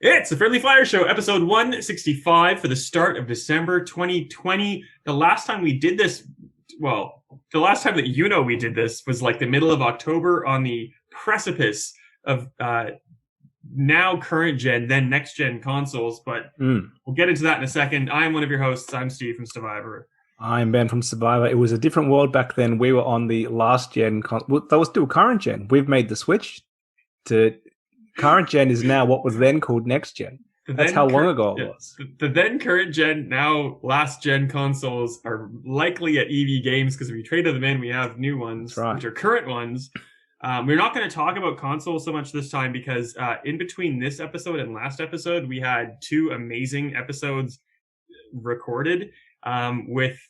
It's the Friendly Fire Show, episode 165 for the start of December 2020. The last time we did this, the last time that we did this was like the middle of October on the precipice of now current gen, then next gen consoles. But we'll get into that in a second. I'm one of your hosts. I'm Steve from Stevivor. I'm Ben from Stevivor. It was a different world back then. We were on the last gen. That was still current gen. We've made the switch to current gen is now what was then called next gen. That's how long ago it was. The then current gen, now last gen consoles are likely at EV Games because we traded them in. We have new ones, which are current ones. We're not going to talk about consoles so much this time because in between this episode and last episode, we had two amazing episodes recorded with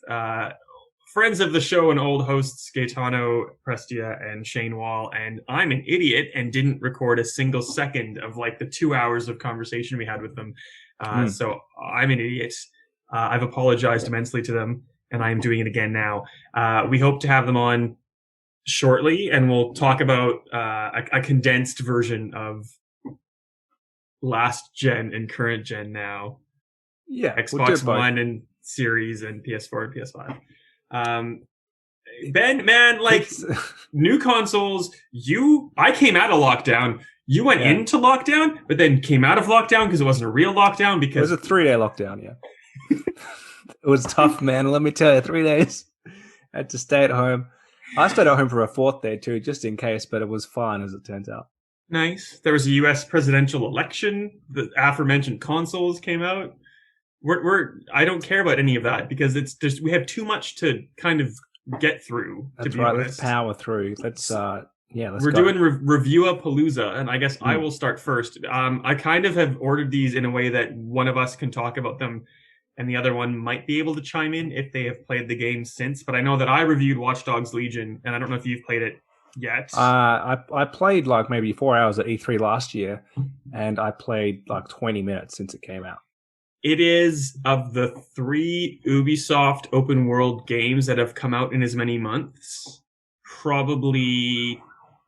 friends of the show and old hosts Gaetano Prestia and Shane Wall, and I'm an idiot and didn't record a single second of like the 2 hours of conversation we had with them. So I'm an idiot. I've apologized immensely to them, and I'm doing it again now. We hope to have them on shortly, and we'll talk about a condensed version of last gen and current gen now. Yeah, Xbox One and Series and PS4 and PS5. Ben, man, like new consoles, I came out of lockdown. You went into lockdown, but then came out of lockdown because it wasn't a real lockdown. Because it was a 3-day lockdown. Yeah, it was tough, man. Let me tell you, 3 days. I had to stay at home. I stayed at home for a fourth day too, just in case, but it was fine as it turns out. Nice. There was a U.S. presidential election. The aforementioned consoles came out. I don't care about any of that because we have too much to kind of get through. That's right. Let's power through. We're doing Review-a-Palooza, and I guess I will start first. I kind of have ordered these in a way that one of us can talk about them, and the other one might be able to chime in if they have played the game since. But I know that I reviewed Watch Dogs Legion, and I don't know if you've played it yet. I played like maybe 4 hours at E3 last year, and I played like 20 minutes since it came out. It is, of the 3 Ubisoft open world games that have come out in as many months, probably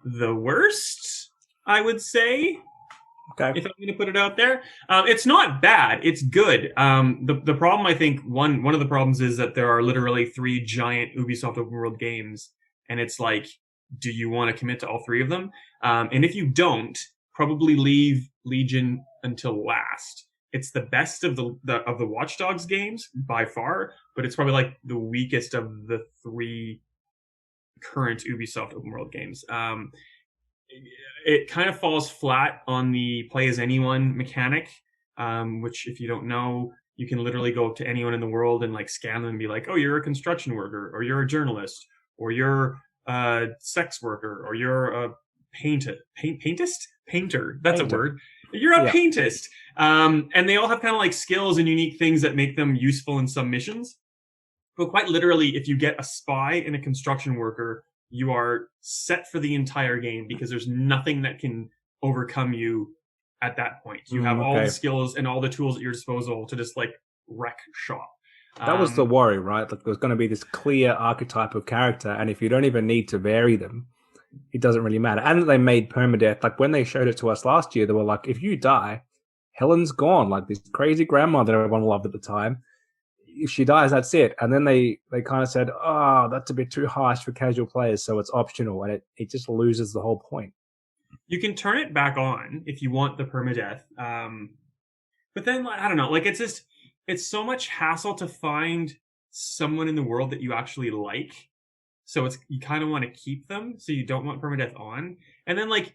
the worst, I would say. Okay. If I'm going to put it out there. It's not bad. It's good. The problem, I think, one of the problems is that there are literally 3 giant Ubisoft open world games. And it's like, do you want to commit to all 3 of them? And if you don't, probably leave Legion until last. It's the best of the Watch Dogs games by far, but it's probably like the weakest of the 3 current Ubisoft open world games. It kind of falls flat on the play as anyone mechanic, which if you don't know, you can literally go up to anyone in the world and like scan them and be like, oh, you're a construction worker, or you're a journalist, or you're a sex worker, or you're a painter. That's a word. You're a paintist. And they all have kind of like skills and unique things that make them useful in some missions. But quite literally, if you get a spy and a construction worker, you are set for the entire game because there's nothing that can overcome you at that point. You have all the skills and all the tools at your disposal to just like wreck shop. That was the worry, right? Like there's going to be this clear archetype of character, and if you don't even need to vary them, it doesn't really matter. And they made permadeath. Like when they showed it to us last year, they were like, if you die, Helen's gone. Like this crazy grandma that everyone loved at the time. If she dies, that's it. And then they kind of said, oh, that's a bit too harsh for casual players, so it's optional. And it just loses the whole point. You can turn it back on if you want the permadeath. But then, I don't know, like it's so much hassle to find someone in the world that you actually like. So you kind of want to keep them, so you don't want permadeath on. And then like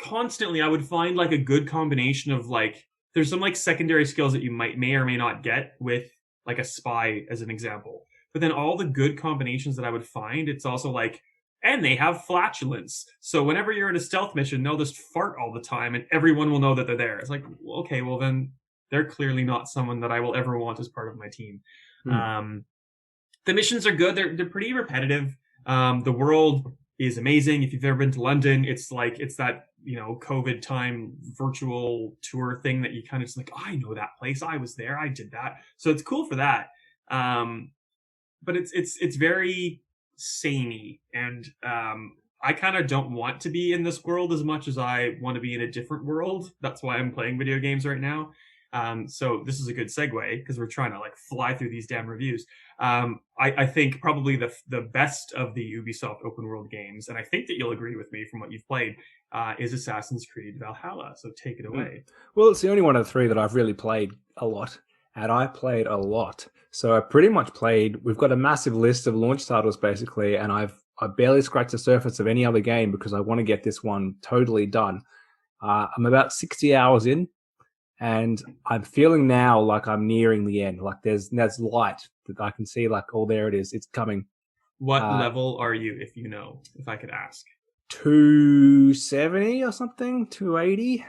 constantly I would find like a good combination of like, there's some like secondary skills that you may or may not get with like a spy as an example. But then all the good combinations that I would find, it's also like, and they have flatulence. So whenever you're in a stealth mission, they'll just fart all the time and everyone will know that they're there. It's like, okay, well then they're clearly not someone that I will ever want as part of my team. The missions are good. They're pretty repetitive. The world is amazing. If you've ever been to London, it's that, COVID time virtual tour thing that you kind of just like, oh, I know that place. I was there. I did that. So it's cool for that. But it's very samey. And I kind of don't want to be in this world as much as I want to be in a different world. That's why I'm playing video games right now. So this is a good segue because we're trying to like fly through these damn reviews. I think probably the best of the Ubisoft open world games, and I think that you'll agree with me from what you've played, is Assassin's Creed Valhalla. So take it away. Well, it's the only one of the three that I've really played a lot, and I played a lot. So I pretty much played. We've got a massive list of launch titles basically, and I barely scratched the surface of any other game because I want to get this one totally done. I'm about 60 hours in, and I'm feeling now like I'm nearing the end. Like there's light that I can see. Like, oh, there it is. It's coming. What level are you, if you know, if I could ask? 270 or something, 280.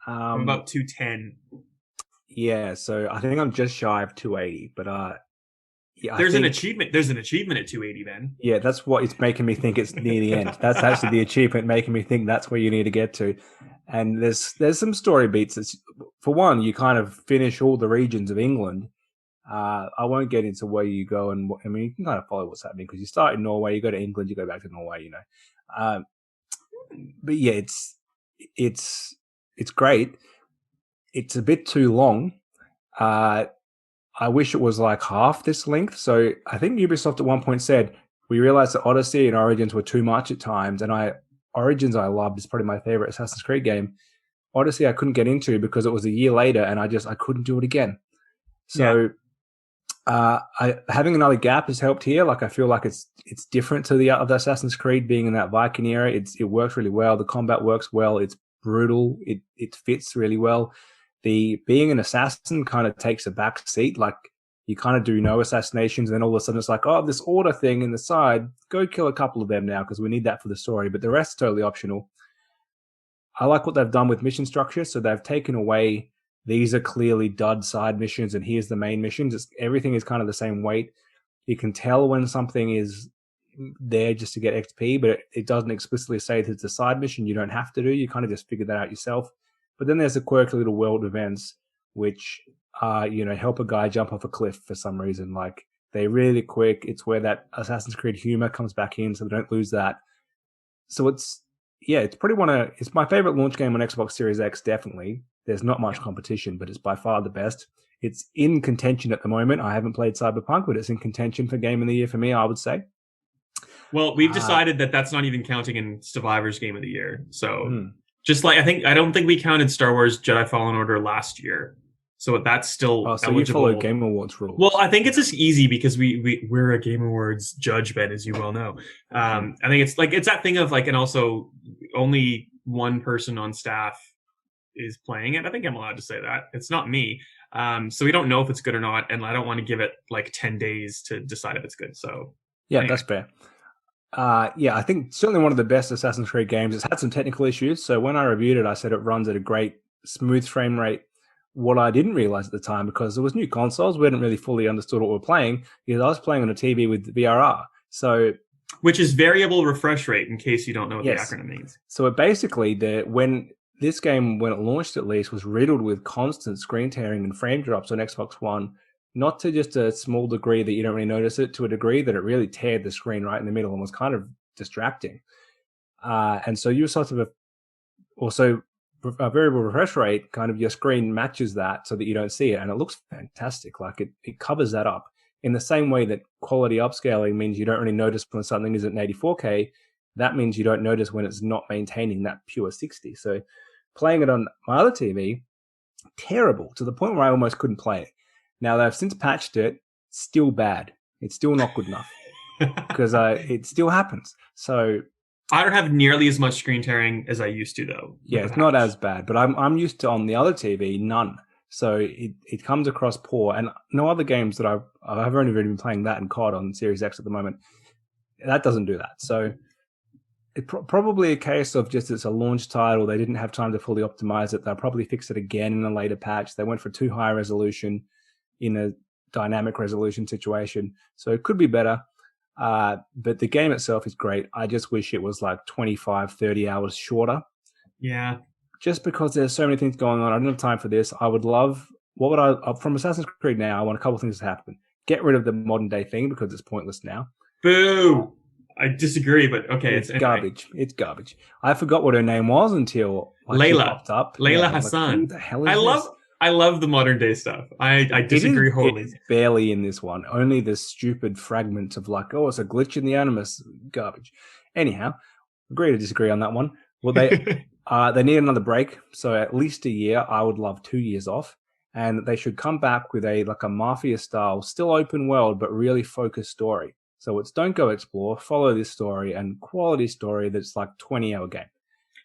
I'm about 210. Yeah, so I think I'm just shy of 280, but yeah, there's an achievement. There's an achievement at 280 then. Yeah, that's what it's making me think it's near the end. That's actually the achievement making me think that's where you need to get to. And there's some story beats. For one, you kind of finish all the regions of England. I won't get into where you go, and I mean you can kind of follow what's happening because you start in Norway, you go to England, you go back to Norway, you know. But yeah, it's great. It's a bit too long. I wish it was like half this length. So I think Ubisoft at one point said, we realized that Odyssey and Origins were too much at times. And Origins I loved. It's probably my favorite Assassin's Creed game. Odyssey I couldn't get into because it was a year later and I couldn't do it again. So having another gap has helped here. Like I feel like it's different to the other Assassin's Creed being in that Viking era. It works really well. The combat works well. It's brutal. It fits really well. The being an assassin kind of takes a back seat. Like you kind of do no assassinations, and then all of a sudden it's like, oh, this order thing in the side, go kill a couple of them now because we need that for the story. But the rest is totally optional. I like what they've done with mission structure. So they've taken away, these are clearly dud side missions, and here's the main missions. Everything is kind of the same weight. You can tell when something is there just to get XP, but it doesn't explicitly say that it's a side mission. You don't have to do. You kind of just figure that out yourself. But then there's the quirky little world events, which help a guy jump off a cliff for some reason. Like they're really quick. It's where that Assassin's Creed humor comes back in, so they don't lose that. So it's it's my favorite launch game on Xbox Series X. Definitely, there's not much competition, but it's by far the best. It's in contention at the moment. I haven't played Cyberpunk, but it's in contention for Game of the Year for me, I would say. Well, we've decided that that's not even counting in Stevivors Game of the Year. So. Just like I don't think we counted Star Wars Jedi Fallen Order last year, so that's still so eligible. You follow Game Awards rules. Well, I think it's just easy because we're a Game Awards judge, Ben, as you well know. I think it's that thing of like, and also only one person on staff is playing it. I think I'm allowed to say that. It's not me, so we don't know if it's good or not, and I don't want to give it like 10 days to decide if it's good. So yeah, anyway. That's fair. I think certainly one of the best Assassin's Creed games. It's had some technical issues. So when I reviewed it, I said it runs at a great smooth frame rate. What I didn't realize at the time, because there was new consoles, we hadn't really fully understood what we were playing, because I was playing on a TV with VRR. So, which is variable refresh rate, in case you don't know what the acronym means. So it basically, when this game, when it launched at least, was riddled with constant screen tearing and frame drops on Xbox One. Not to just a small degree that you don't really notice it, to a degree that it really teared the screen right in the middle and was kind of distracting. And so you sort of also a variable refresh rate, kind of your screen matches that so that you don't see it. And it looks fantastic. Like it covers that up in the same way that quality upscaling means you don't really notice when something isn't 84K. That means you don't notice when it's not maintaining that pure 60. So playing it on my other TV, terrible, to the point where I almost couldn't play it. Now, they've since patched it. Still bad. It's still not good enough because it still happens. So I don't have nearly as much screen tearing as I used to, though. Yeah, it's not as bad, but I'm used to, on the other TV, none. So it comes across poor, and no other games that I've only really been playing that and COD on Series X at the moment. That doesn't do that. So it's probably a case of just it's a launch title. They didn't have time to fully optimize it. They'll probably fix it again in a later patch. They went for too high resolution in a dynamic resolution situation. So it could be better. But the game itself is great. I just wish it was like 25, 30 hours shorter. Yeah. Just because there's so many things going on. I don't have time for this. I would love, from Assassin's Creed now, I want a couple of things to happen. Get rid of the modern day thing because it's pointless now. Boo! I disagree, but okay, It's anyway. garbage. It's garbage. I forgot what her name was until like she Layla, popped up. Layla Yeah, like who Hassan. the hell I is love this? I love the modern day stuff. I It is. disagree wholly. It's barely in this one. Only the stupid fragments of like, oh, it's a glitch in the Animus. Garbage. Anyhow, agree to disagree on that one. Well, they need another break, so at least a year. I would love 2 years off, and they should come back with a mafia style, still open world, but really focused story. So it's don't go explore, follow this story and quality story that's like 20-hour game.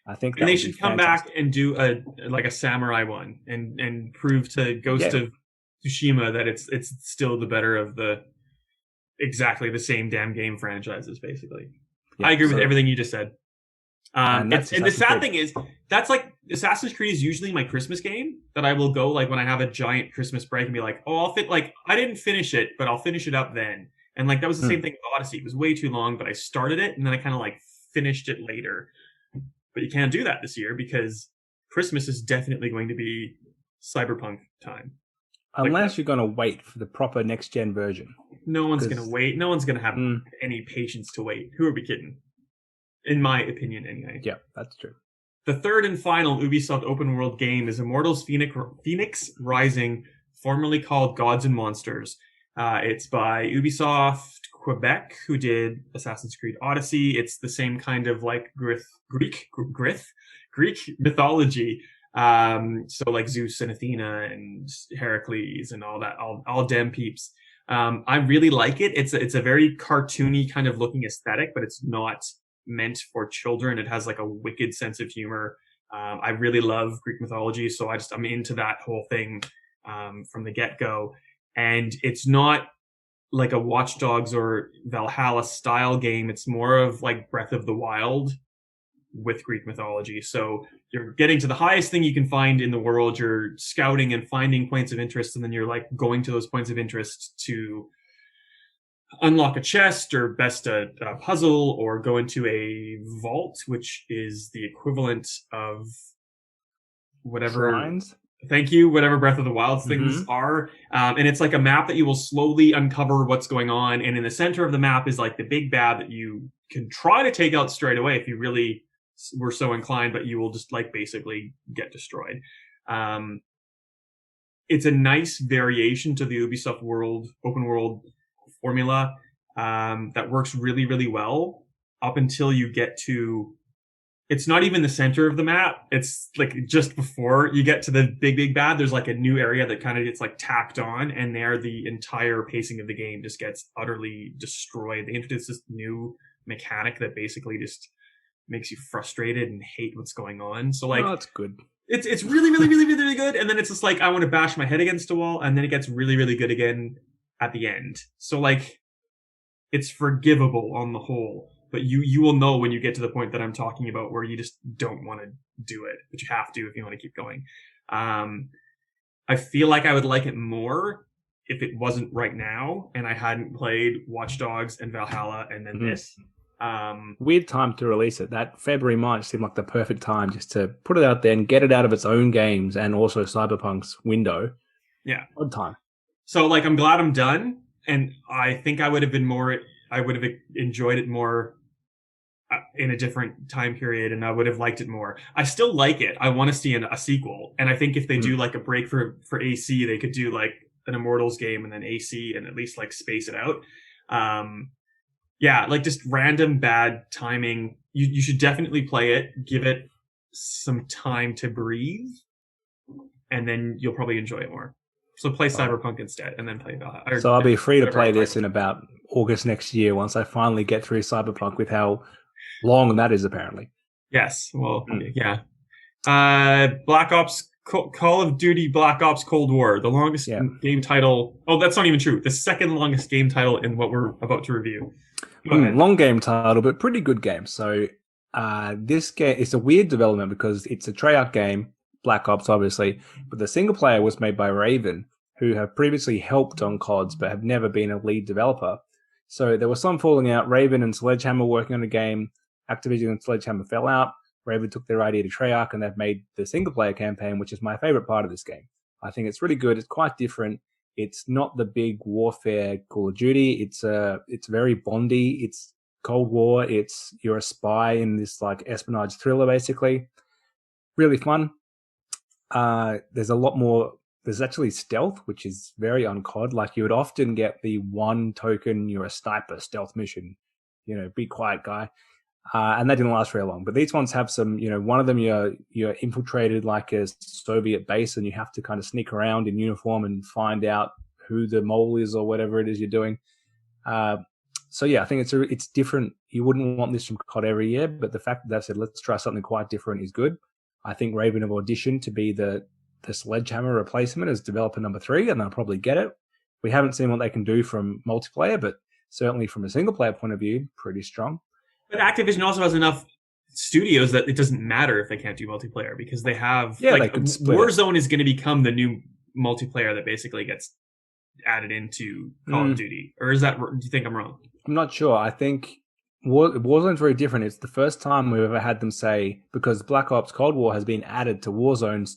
I think that And they would be should come fantastic. back and do a samurai one and prove to Ghost Yeah. of Tsushima that it's still the better of the exactly the same damn game franchises. Basically, Yeah, I agree with so- everything you just said. And that's And the Assassin's sad Creed. thing is that's like Assassin's Creed is usually my Christmas game that I will go like when I have a giant Christmas break and be like, oh, I'll fit like I didn't finish it, but I'll finish it up then. And like that was the same thing with Odyssey. It was way too long, but I started it and then I kind of like finished it later. But you can't do that this year because Christmas is definitely going to be Cyberpunk time. Unless you're going to wait for the proper next gen version. No one's 'Cause- going to wait. No one's going to have Mm. any patience to wait. Who are we kidding? In my opinion, anyway. Yeah, that's true. The third and final Ubisoft open world game is Immortals Phoenix Rising, formerly called Gods and Monsters. It's by Ubisoft Quebec, who did Assassin's Creed Odyssey. It's the same kind of like Greek mythology. So like Zeus and Athena and Heracles and all that, all damn peeps. I really like it. It's a very cartoony kind of looking aesthetic, but it's not meant for children. It has like a wicked sense of humor. I really love Greek mythology, so I'm into that whole thing from the get-go. And it's not like a Watch Dogs or Valhalla style game. It's more of like Breath of the Wild with Greek mythology. So you're getting to the highest thing you can find in the world. You're scouting and finding points of interest, and then you're like going to those points of interest to unlock a chest or best a puzzle or go into a vault, which is the equivalent of whatever Shrines? Thank you, whatever Breath of the Wild things are. And it's like a map that you will slowly uncover what's going on. And in the center of the map is like the big bad that you can try to take out straight away if you really were so inclined, but you will just like basically get destroyed. It's a nice variation to the Ubisoft open world formula that works really, really well up until you get to, it's not even the center of the map. It's like just before you get to the big bad, there's like a new area that kind of gets like tacked on, and there the entire pacing of the game just gets utterly destroyed. They introduced this new mechanic that basically just makes you frustrated and hate what's going on. So like, that's good. It's really, really, really, really, really good. And then it's just like, I want to bash my head against a wall, and then it gets really, really good again at the end. So like, it's forgivable on the whole. But you will know when you get to the point that I'm talking about where you just don't want to do it, but you have to if you want to keep going. I feel like I would like it more if it wasn't right now and I hadn't played Watch Dogs and Valhalla and then this. Weird time to release it. That February, March seemed like the perfect time just to put it out there and get it out of its own games and also Cyberpunk's window. Yeah. Odd time. So like, I'm glad I'm done. And I think I would have enjoyed it more in a different time period, and I would have liked it more. I still like it. I want to see a sequel, and I think if they do like a break for AC, they could do like an Immortals game and then AC, and at least like space it out. Yeah, like just random bad timing. You should definitely play it. Give it some time to breathe, and then you'll probably enjoy it more. So play Cyberpunk instead, and then play Valhalla. So I'll be free to play this in about August next year once I finally get through Cyberpunk with how long that is apparently. Yes. Well, yeah. Black Ops, Call of Duty Black Ops Cold War, the longest game title. Oh, that's not even true. The second longest game title in what we're about to review. Long game title, but pretty good game. So this game is a weird development because it's a Treyarch game, Black Ops obviously, but the single player was made by Raven, who have previously helped on CODs but have never been a lead developer. So there was some falling out. Raven and Sledgehammer working on a game. Activision and Sledgehammer fell out. Raven took their idea to Treyarch, and they've made the single-player campaign, which is my favorite part of this game. I think it's really good. It's quite different. It's not the big warfare Call of Duty. It's very Bondy. It's Cold War. You're a spy in this like espionage thriller, basically. Really fun. There's a lot more. There's actually stealth, which is very uncod. Like you would often get the one token, you're a sniper stealth mission, be quiet guy. And that didn't last very long. But these ones have some, one of them you're infiltrated like a Soviet base and you have to kind of sneak around in uniform and find out who the mole is or whatever it is you're doing. So yeah, I think it's different. You wouldn't want this from COD every year, but the fact that they've said, let's try something quite different is good. I think Raven have auditioned to be the Sledgehammer replacement as developer number 3, and they'll probably get it. We haven't seen what they can do from multiplayer, but certainly from a single player point of view, pretty strong. But Activision also has enough studios that it doesn't matter if they can't do multiplayer because they have Warzone is going to become the new multiplayer that basically gets added into Call of Duty. Or do you think I'm wrong? I'm not sure. I think Warzone's very different. It's the first time we've ever had them say, because Black Ops Cold War has been added to Warzone's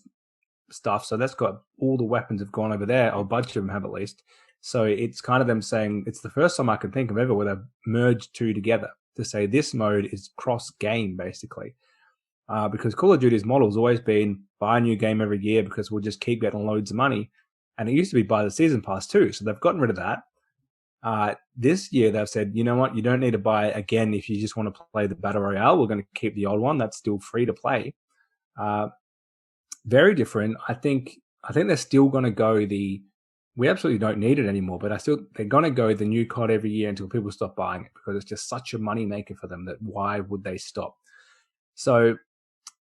stuff, so that's got all the weapons have gone over there, or a bunch of them have at least. So it's kind of them saying, it's the first time I can think of ever where they've merged two together to say this mode is cross-game, basically. Because Call of Duty's model has always been buy a new game every year because we'll just keep getting loads of money. And it used to be buy the season pass too, so they've gotten rid of that. This year they've said, you know what, you don't need to buy it again if you just want to play the Battle Royale. We're going to keep the old one. That's still free to play. Very different. I think they're still going to go we absolutely don't need it anymore, but they're going to go the new COD every year until people stop buying it because it's just such a money maker for them that why would they stop? So,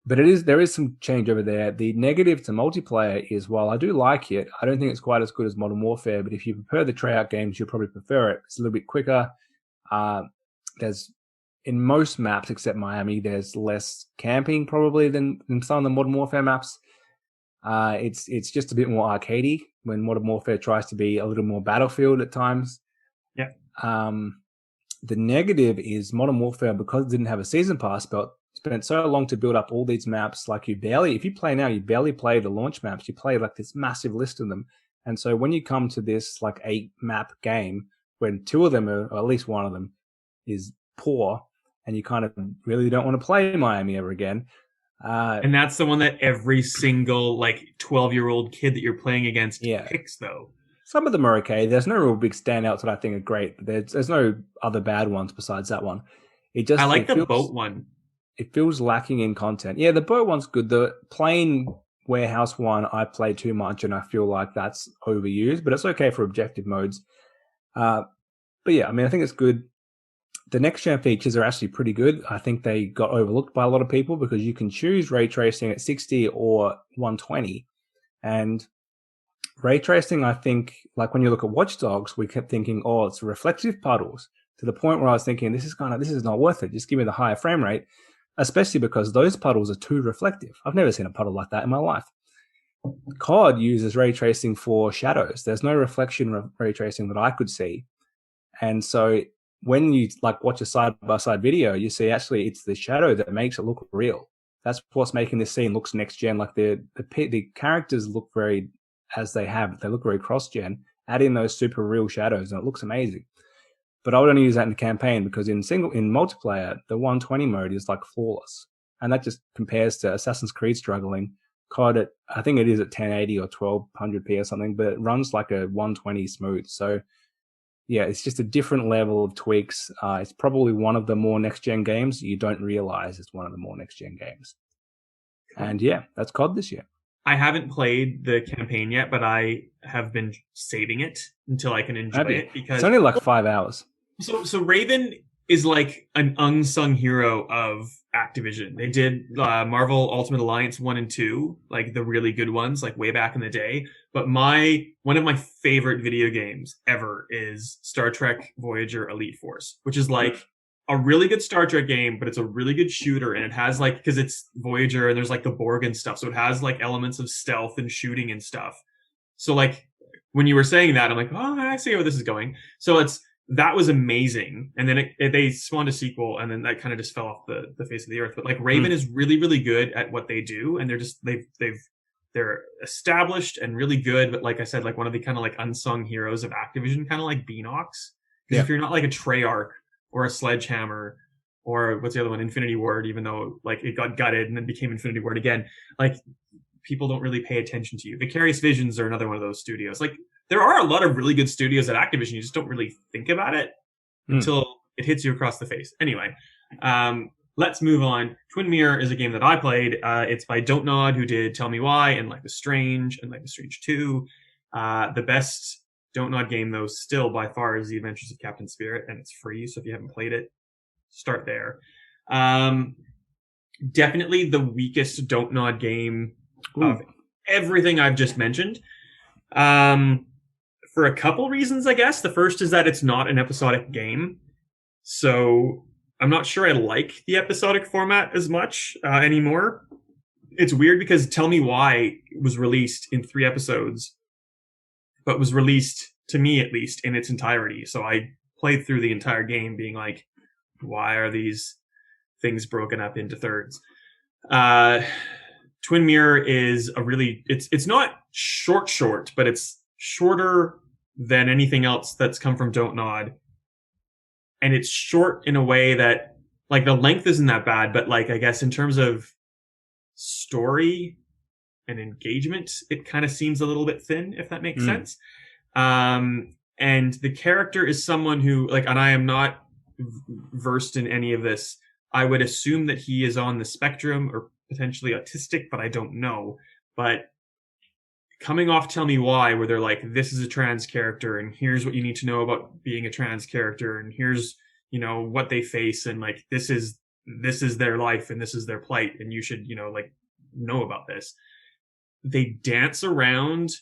but there is some change over there. The negative to multiplayer is, while I do like it, I don't think it's quite as good as Modern Warfare, but if you prefer the Treyarch games, you'll probably prefer it. It's a little bit quicker. There's, in most maps except Miami, there's less camping probably than some of the Modern Warfare maps. It's just a bit more arcadey when Modern Warfare tries to be a little more Battlefield at times. Yeah. The negative is Modern Warfare, because it didn't have a season pass, but spent so long to build up all these maps. Like if you play now, you barely play the launch maps. You play like this massive list of them. And so when you come to this like 8 map game, when 2 of them or at least one of them is poor, and you kind of really don't want to play Miami ever again. And that's the one that every single like 12-year-old kid that you're playing against picks, though. Some of them are okay. There's no real big standouts that I think are great, but there's no other bad ones besides that one. I like the boat one. It feels lacking in content. Yeah, the boat one's good. The plane warehouse one, I play too much, and I feel like that's overused, but it's okay for objective modes. But yeah, I mean, I think it's good. The next-gen features are actually pretty good. I think they got overlooked by a lot of people because you can choose ray tracing at 60 or 120. And ray tracing, I think, like when you look at Watch Dogs, we kept thinking, oh, it's reflective puddles, to the point where I was thinking, this is not worth it. Just give me the higher frame rate, especially because those puddles are too reflective. I've never seen a puddle like that in my life. COD uses ray tracing for shadows. There's no reflection ray tracing that I could see. And so when you like watch a side-by-side video, you see actually it's the shadow that makes it look real. That's what's making this scene looks next-gen. Like the characters look they look very cross-gen. Add in those super real shadows and it looks amazing. But I would only use that in the campaign because in multiplayer, the 120 mode is like flawless. And that just compares to Assassin's Creed struggling. COD, I think it is at 1080 or 1200p or something, but it runs like a 120 smooth. So yeah, it's just a different level of tweaks. It's probably one of the more next-gen games. You don't realize it's one of the more next-gen games. And yeah, that's COD this year. I haven't played the campaign yet, but I have been saving it until I can enjoy it because it's only like 5 hours. So Raven is like an unsung hero of Activision. They did Marvel Ultimate Alliance 1 and 2, like the really good ones, like way back in the day. But one of my favorite video games ever is Star Trek Voyager Elite Force, which is like a really good Star Trek game, but it's a really good shooter. And it has like, because it's Voyager and there's like the Borg and stuff. So it has like elements of stealth and shooting and stuff. So like when you were saying that, I'm like, oh, I see where this is going. So that was amazing. And then they spawned a sequel and then that kind of just fell off the face of the earth. But like Raven is really, really good at what they do. And they're established and really good. But like I said, like one of the kind of like unsung heroes of Activision, kind of like Beanox. Because if you're not like a Treyarch or a Sledgehammer, or what's the other one, Infinity Ward, even though like it got gutted and then became Infinity Ward again. Like people don't really pay attention to you. Vicarious Visions are another one of those studios. Like there are a lot of really good studios at Activision. You just don't really think about it until it hits you across the face. Anyway, let's move on. Twin Mirror is a game that I played. It's by Don't Nod, who did Tell Me Why and Life is Strange and Life is Strange 2. The best Don't Nod game, though, still by far is The Adventures of Captain Spirit, and it's free. So if you haven't played it, start there. Definitely the weakest Don't Nod game of everything I've just mentioned. For a couple reasons, I guess. The first is that it's not an episodic game. So I'm not sure I like the episodic format as much anymore. It's weird because Tell Me Why was released in 3 episodes, but was released, to me at least, in its entirety. So I played through the entire game being like, why are these things broken up into thirds? Twin Mirror is a really, it's not short, but it's shorter than anything else that's come from Don't Nod. And it's short in a way that, like, the length isn't that bad, but like, I guess in terms of story and engagement, it kind of seems a little bit thin, if that makes sense. And the character is someone who, like, and I am not versed in any of this. I would assume that he is on the spectrum or potentially autistic, but I don't know. But coming off Tell Me Why, where they're like, this is a trans character and here's what you need to know about being a trans character and here's, you know, what they face and like this is their life and this is their plight and you should, you know, like know about this. They dance around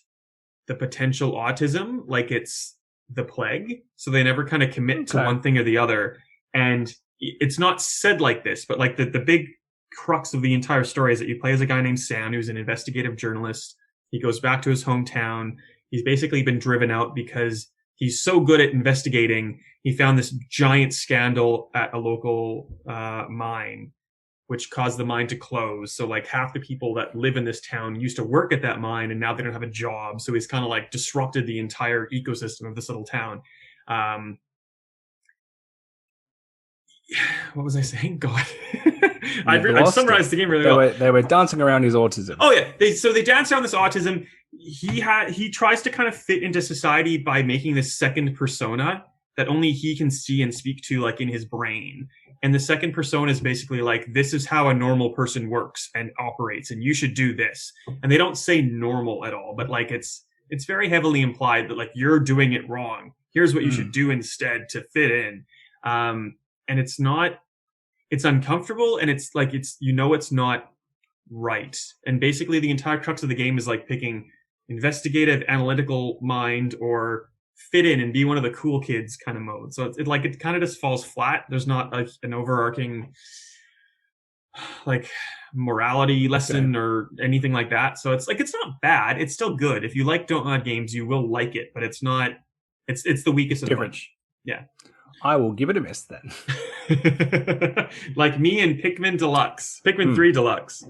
the potential autism like it's the plague. So they never kind of commit to one thing or the other. And it's not said like this, but like the big crux of the entire story is that you play as a guy named Sam, who's an investigative journalist. He goes back to his hometown. He's basically been driven out because he's so good at investigating. He found this giant scandal at a local mine, which caused the mine to close. So like half the people that live in this town used to work at that mine and now they don't have a job. So he's kind of like disrupted the entire ecosystem of this little town. What was I saying? God. I summarized the game really well. They were dancing around his autism. Oh yeah. They dance around this autism. He tries to kind of fit into society by making this second persona that only he can see and speak to, like in his brain. And the second persona is basically like, this is how a normal person works and operates, and you should do this. And they don't say normal at all, but like it's very heavily implied that like you're doing it wrong. Here's what you should do instead to fit in. And it's uncomfortable and it's like, it's not right. And basically the entire crux of the game is like picking investigative, analytical mind or fit in and be one of the cool kids kind of mode. So it kind of just falls flat. There's not like an overarching like morality lesson or anything like that. So it's like, it's not bad. It's still good. If you like Don't Nod games, you will like it, but it's the weakest of the bunch. Yeah. I will give it a miss then. Like me and Pikmin 3 Deluxe.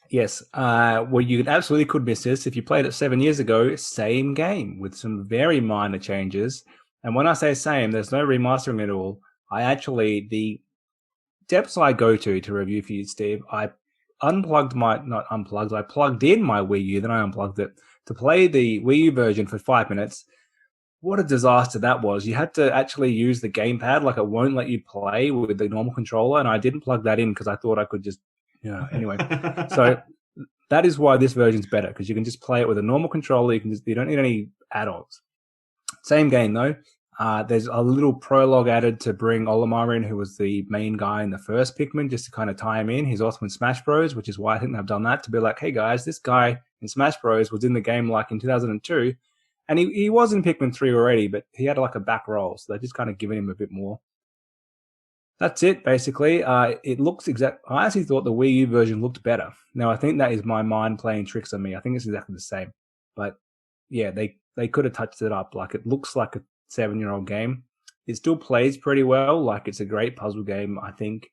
Yes. Well, you absolutely could miss this. If you played it 7 years ago, same game with some very minor changes. And when I say same, there's no remastering at all. The depths I go to review for you, Steve, I plugged in my Wii U, then I unplugged it to play the Wii U version for 5 minutes. What a disaster that was. You had to actually use the gamepad, like it won't let you play with the normal controller, and I didn't plug that in because I thought I could just, anyway. So that is why this version's better, because you can just play it with a normal controller. You don't need any add-ons. Same game, though. There's a little prologue added to bring Olimar in, who was the main guy in the first Pikmin, just to kind of tie him in. He's also in Smash Bros., which is why I think they've done that, to be like, hey, guys, this guy in Smash Bros. Was in the game like in 2002, and he was in Pikmin 3 already, but he had like a back role, so they're just kind of giving him a bit more. That's it, basically. It looks I actually thought the Wii U version looked better. Now, I think that is my mind playing tricks on me. I think it's exactly the same. But yeah, they could have touched it up. Like, it looks like a 7-year-old game. It still plays pretty well. Like, it's a great puzzle game, I think.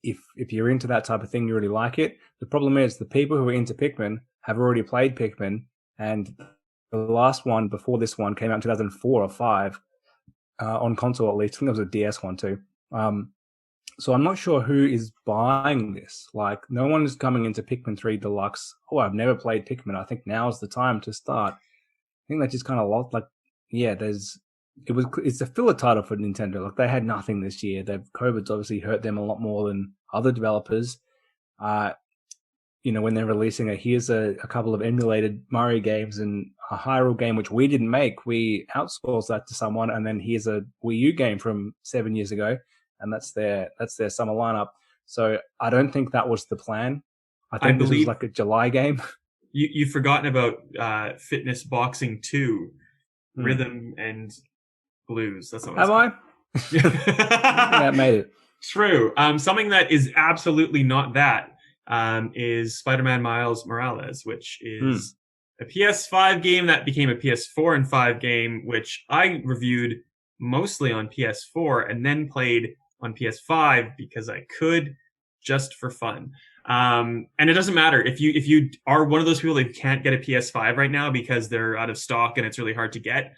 If you're into that type of thing, you really like it. The problem is the people who are into Pikmin have already played Pikmin, and the last one before this one came out in 2004 or 5. on console at least. I think there was a DS one too. So I'm not sure who is buying this. Like, no one is coming into Pikmin 3 Deluxe. Oh, I've never played Pikmin. I think now is the time to start. I think they just kind of lost. Like, yeah, it's a filler title for Nintendo. Like, they had nothing this year. COVID's obviously hurt them a lot more than other developers. When they're releasing here's a couple of emulated Mario games and a Hyrule game, which we didn't make. We outsourced that to someone, and then here's a Wii U game from 7 years ago. And that's their summer lineup. So I don't think that was the plan. I think this was like a July game. You've forgotten about Fitness Boxing 2, Rhythm and Blues. That's not what Have I? That made it. True. Something that is absolutely not that is Spider-Man Miles Morales, which is a PS5 game that became a PS4 and 5 game, which I reviewed mostly on PS4 and then played on PS5 because I could, just for fun. And it doesn't matter if you are one of those people that can't get a PS5 right now because they're out of stock and it's really hard to get.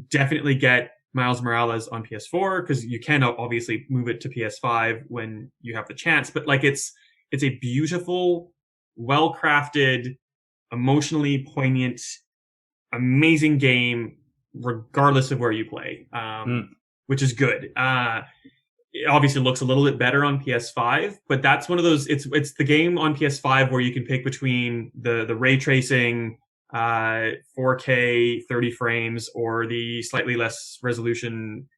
Definitely get Miles Morales on PS4 because you can obviously move it to PS5 when you have the chance. But like it's a beautiful, well-crafted, emotionally poignant, amazing game, regardless of where you play, which is good. It obviously looks a little bit better on PS5, but that's one of those. It's the game on PS5 where you can pick between the ray tracing, 4K 30 frames, or the slightly less resolution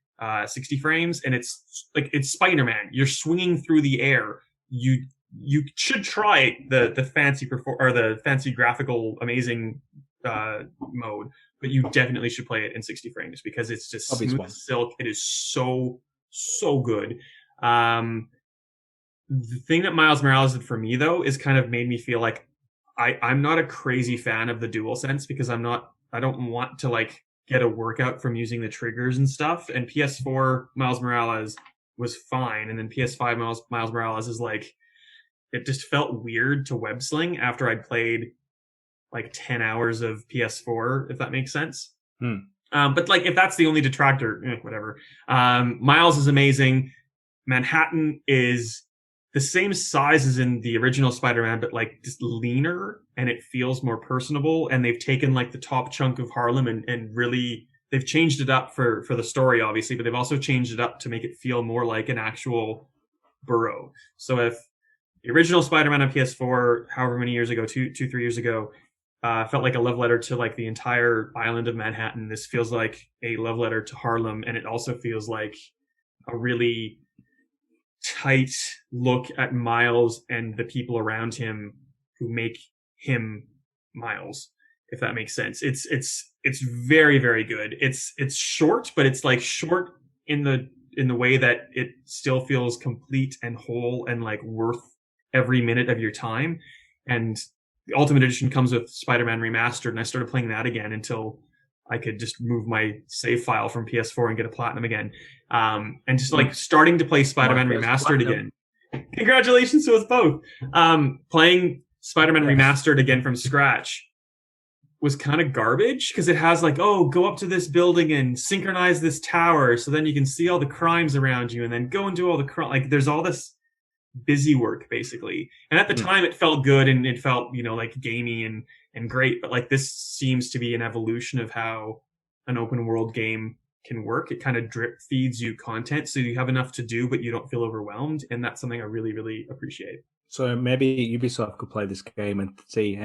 60 frames, and it's Spider-Man. You're swinging through the air. You should try the fancy graphical amazing mode, but you definitely should play it in 60 frames because it's just smooth as silk. It is so good. The thing that Miles Morales did for me though is kind of made me feel like I'm not a crazy fan of the DualSense because I don't want to like get a workout from using the triggers and stuff. And PS4 Miles Morales was fine, and then PS5 Miles Morales is like, it just felt weird to web sling after I'd played like 10 hours of PS4, if that makes sense. But like, if that's the only detractor, whatever. Miles is amazing. Manhattan is the same size as in the original Spider-Man, but like just leaner, and it feels more personable. And they've taken like the top chunk of Harlem and really, they've changed it up for the story, obviously, but they've also changed it up to make it feel more like an actual borough. So if the original Spider-Man on PS4, however many years ago, 3 years ago, felt like a love letter to like the entire island of Manhattan, this feels like a love letter to Harlem, and it also feels like a really tight look at Miles and the people around him who make him Miles, if that makes sense. It's very, very good. It's short, but it's like short in the way that it still feels complete and whole and like worth every minute of your time. And the Ultimate Edition comes with Spider-Man Remastered, and I started playing that again until I could just move my save file from PS4 and get a platinum again. And just like starting to play Spider-Man Remastered again. Congratulations to us both. Playing Spider-Man Remastered again from scratch was kind of garbage because it has like, oh, go up to this building and synchronize this tower so then you can see all the crimes around you, and then go and do all the like there's all this busy work basically. And at the time it felt good and it felt, like gamey and great, but like this seems to be an evolution of how an open world game can work. It kind of drip feeds you content so you have enough to do but you don't feel overwhelmed, and that's something I really, really appreciate. So maybe Ubisoft could play this game and see,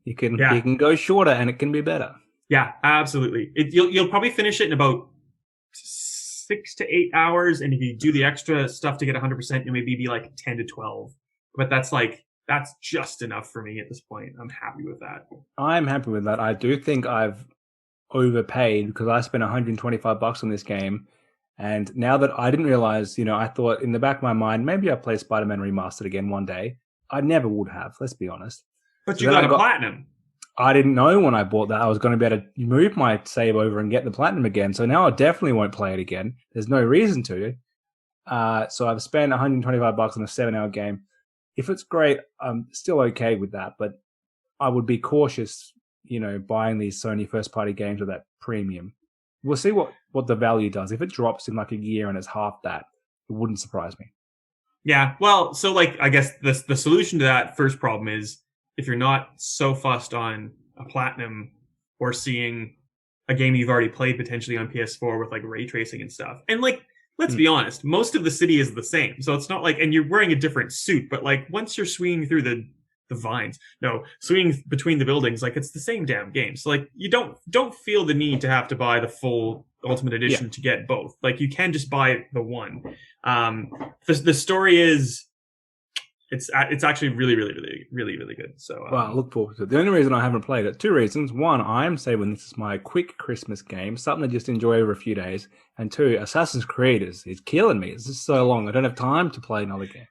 you can go shorter and it can be better. Yeah, absolutely. You'll probably finish it in about 6 to 8 hours, and if you do the extra stuff to get 100%, you'll maybe be like 10 to 12. But that's just enough for me at this point. I'm happy with that. I'm happy with that. I do think I've overpaid because I spent $125 on this game, and now that I didn't realize, I thought in the back of my mind maybe I'll play Spider-Man Remastered again one day. I never would have, let's be honest. But you got a platinum. I didn't know when I bought that I was going to be able to move my save over and get the platinum again. So now I definitely won't play it again. There's no reason to. So I've spent $125 on a 7-hour game. If it's great, I'm still okay with that. But I would be cautious, buying these Sony first-party games with that premium. We'll see what what the value does. If it drops in like a year and it's half that, it wouldn't surprise me. Yeah, well, so like I guess the solution to that first problem is if you're not so fussed on a platinum or seeing a game you've already played potentially on PS4 with like ray tracing and stuff. And like let's be honest, most of the city is the same. So it's not like and you're wearing a different suit, but like once you're swinging through the vines, no, swinging between the buildings, like it's the same damn game. So like you don't feel the need to have to buy the full Ultimate Edition to get both. Like you can just buy the one. The story is it's actually really good. So well, I look forward to it. The only reason I haven't played it, two reasons. One, I am saving this is my quick Christmas game, something to just enjoy over a few days. And two, Assassin's Creed is killing me. It's just so long. I don't have time to play another game.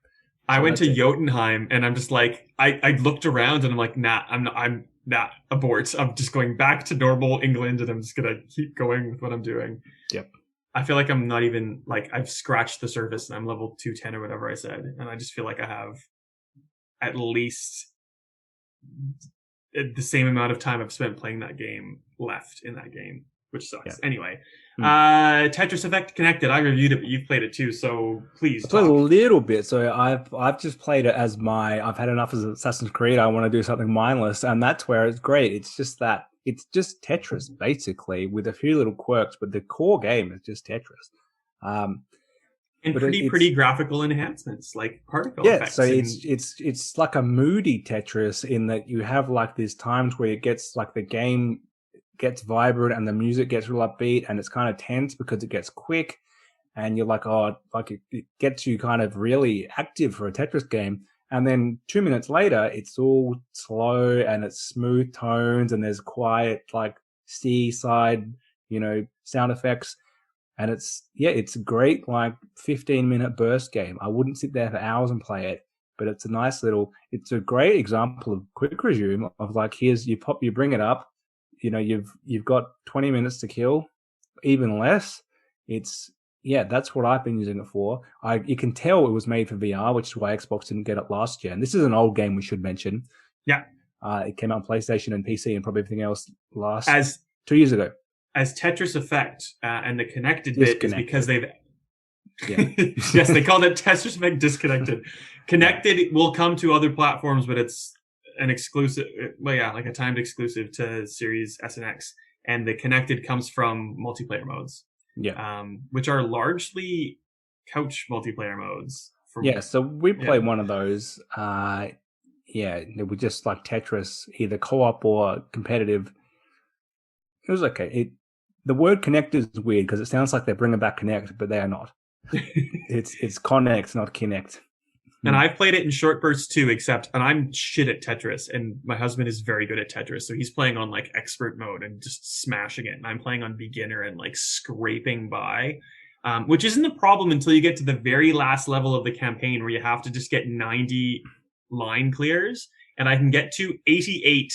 So I went to Jotunheim and I'm just like I looked around and I'm like, nah, I'm not abort. I'm just going back to normal England and I'm just gonna keep going with what I'm doing. Yep. I feel like I'm not even like I've scratched the surface and I'm level 210 or whatever I said, and I just feel like I have at least the same amount of time I've spent playing that game left in that game, which sucks. Yep. Anyway, Tetris Effect Connected. I reviewed it, but you've played it too, so please. I played a little bit, so I've just played it as I've had enough of Assassin's Creed. I want to do something mindless, and that's where it's great. It's just that it's just Tetris basically with a few little quirks, but the core game is just Tetris. And pretty graphical enhancements like particle effects. So it's like a moody Tetris in that you have like these times where it gets like the game gets vibrant and the music gets real upbeat and it's kind of tense because it gets quick and you're like, oh, like it gets you kind of really active for a Tetris game. And then 2 minutes later, it's all slow and it's smooth tones and there's quiet, like seaside, sound effects. And it's a great, like 15-minute burst game. I wouldn't sit there for hours and play it, but it's it's a great example of quick resume of like, you bring it up, you've got 20 minutes to kill, even less. That's what I've been using it for. You can tell it was made for VR, which is why Xbox didn't get it last year. And this is an old game we should mention. Yeah. It came out on PlayStation and PC and probably everything else 2 years ago. As Tetris Effect and the connected bit is because they've... yes, they called it Tetris Effect Disconnected. Connected will come to other platforms, but it's an exclusive, like a timed exclusive to Series S and X. And the Connected comes from multiplayer modes. Yeah. Which are largely couch multiplayer modes. So we played one of those. We just like Tetris, either co-op or competitive. It was okay. The word connect is weird because it sounds like they're bringing back Connect, but they are not. It's Connect, not Kinect. And I've played it in short bursts too, and I'm shit at Tetris, and my husband is very good at Tetris, so he's playing on like expert mode and just smashing it, and I'm playing on beginner and like scraping by, which isn't a problem until you get to the very last level of the campaign where you have to just get 90 line clears, and I can get to 88.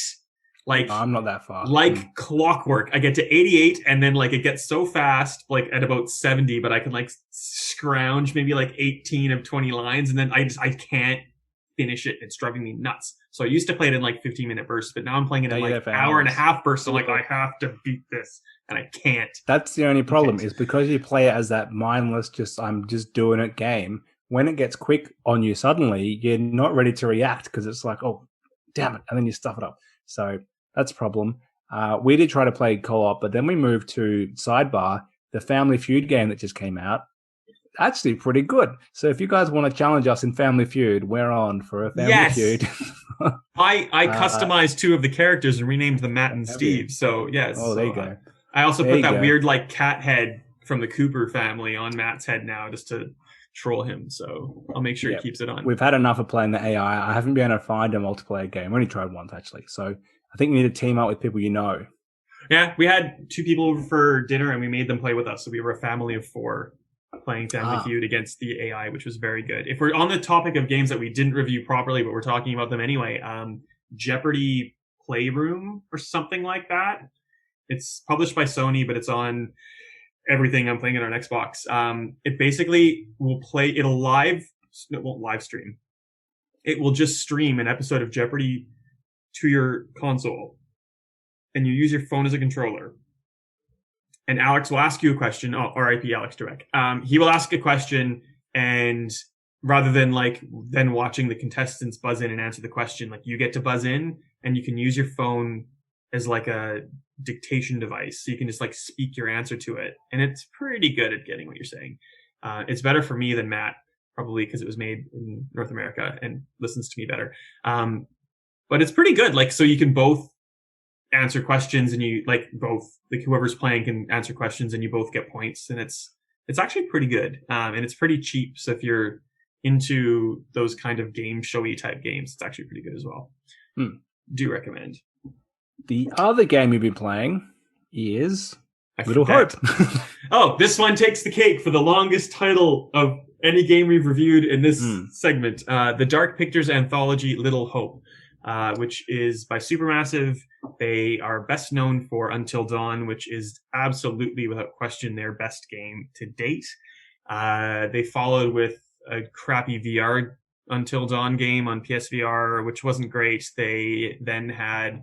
Like I'm not that far. Like clockwork. I get to 88 and then like it gets so fast, like at about 70, but I can like scrounge maybe like 18 of 20 lines and then I can't finish it. It's driving me nuts. So I used to play it in like 15-minute bursts, but now I'm playing it in like hour and a half bursts. So like I have to beat this and I can't. That's the only problem is because you play it as that mindless, I'm just doing it game. When it gets quick on you suddenly, you're not ready to react because it's like, oh, damn it. And then you stuff it up. So that's a problem. We did try to play co-op, but then we moved to Sidebar, the Family Feud game that just came out. Actually pretty good. So if you guys want to challenge us in Family Feud, we're on for a Family Feud. I customized two of the characters and renamed them Matt and Steve. So yes. Oh, there you go. I also put that weird like cat head from the Cooper family on Matt's head now just to troll him. So I'll make sure he keeps it on. We've had enough of playing the AI. I haven't been able to find a multiplayer game. We only tried once actually. So I think we need to team up with people you know. Yeah, we had two people over for dinner and we made them play with us. So we were a family of 4 playing Family Feud against the AI, which was very good. If we're on the topic of games that we didn't review properly, but we're talking about them anyway, Jeopardy Playroom or something like that. It's published by Sony, but it's on everything. I'm playing it on Xbox. It basically it won't live stream. It will just stream an episode of Jeopardy to your console, and you use your phone as a controller, and Alex will ask you a question. Oh, R.I.P. Alex Direct. He will ask a question, and rather than like then watching the contestants buzz in and answer the question, like you get to buzz in, and you can use your phone as like a dictation device, so you can just like speak your answer to it, and it's pretty good at getting what you're saying. It's better for me than Matt, probably because it was made in North America and listens to me better. But it's pretty good. Like, so you can both answer questions, and you like both, like whoever's playing can answer questions, and you both get points, and it's actually pretty good. And it's pretty cheap. So if you're into those kind of game showy type games, it's actually pretty good as well. Do recommend. The other game you've been playing is Little Hope. Oh, this one takes the cake for the longest title of any game we've reviewed in this segment. The Dark Pictures anthology Little Hope, which is by Supermassive. They are best known for Until Dawn, which is absolutely, without question, their best game to date. They followed with a crappy VR Until Dawn game on PSVR, which wasn't great. They then had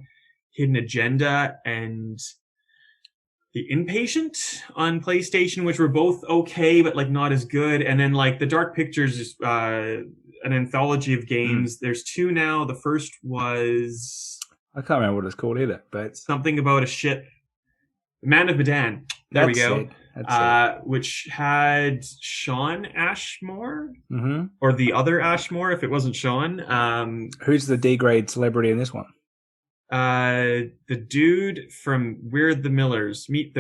Hidden Agenda and The Inpatient on PlayStation, which were both okay, but like not as good. And then like the Dark Pictures is an anthology of games. There's two now. The first was, I can't remember what it's called either, but something about a ship. Man of Medan. There we go. Which had Sean Ashmore, or the other Ashmore, if it wasn't Sean. Who's the D-grade celebrity in this one? The dude from Meet the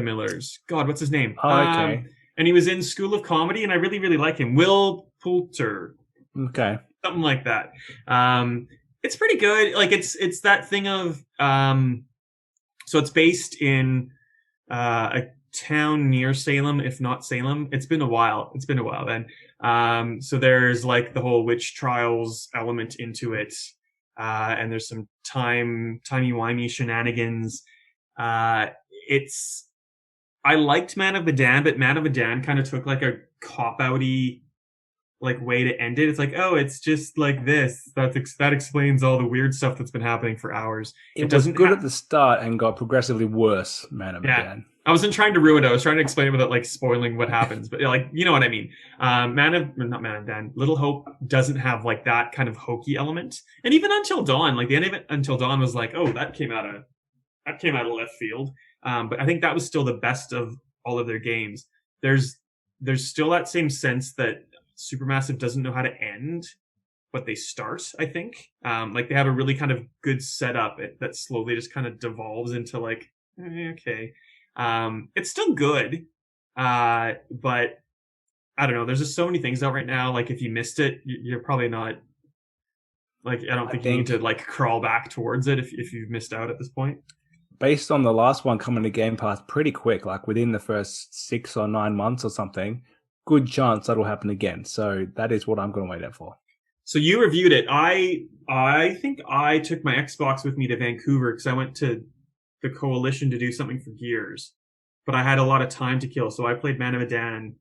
Millers. God, what's his name? Oh, okay. And he was in School of Comedy, and I really, really like him. Will Poulter. Okay. Something like that. It's pretty good. Like it's that thing of, so it's based in, a town near Salem, if not Salem. It's been a while then. So there's like the whole witch trials element into it. And there's some timey-wimey shenanigans. I liked Man of Medan, but Man of Medan kind of took like a cop-outy like way to end it. It's like, oh, it's just like this. That explains all the weird stuff that's been happening for hours. It was good at the start and got progressively worse, Man of Medan. I wasn't trying to ruin it. I was trying to explain it without like spoiling what happens, but like, you know what I mean? Not Man of Medan. Little Hope doesn't have like that kind of hokey element. And even Until Dawn, like the end of it, Until Dawn was like, oh, that came out of left field. But I think that was still the best of all of their games. There's still that same sense that Supermassive doesn't know how to end what they start, I think. Like they have a really kind of good setup that slowly just kind of devolves into like, okay. It's still good, but I don't know. There's just so many things out right now. Like if you missed it, you're probably not, like, I don't think you need to like crawl back towards it if you've missed out at this point. Based on the last one coming to Game Pass pretty quick, like within the first 6 or 9 months or something, good chance that'll happen again. So that is what I'm going to wait out for. So you reviewed it. I think I took my Xbox with me to Vancouver because I went to the Coalition to do something for Gears, but I had a lot of time to kill. So I played Man of Medan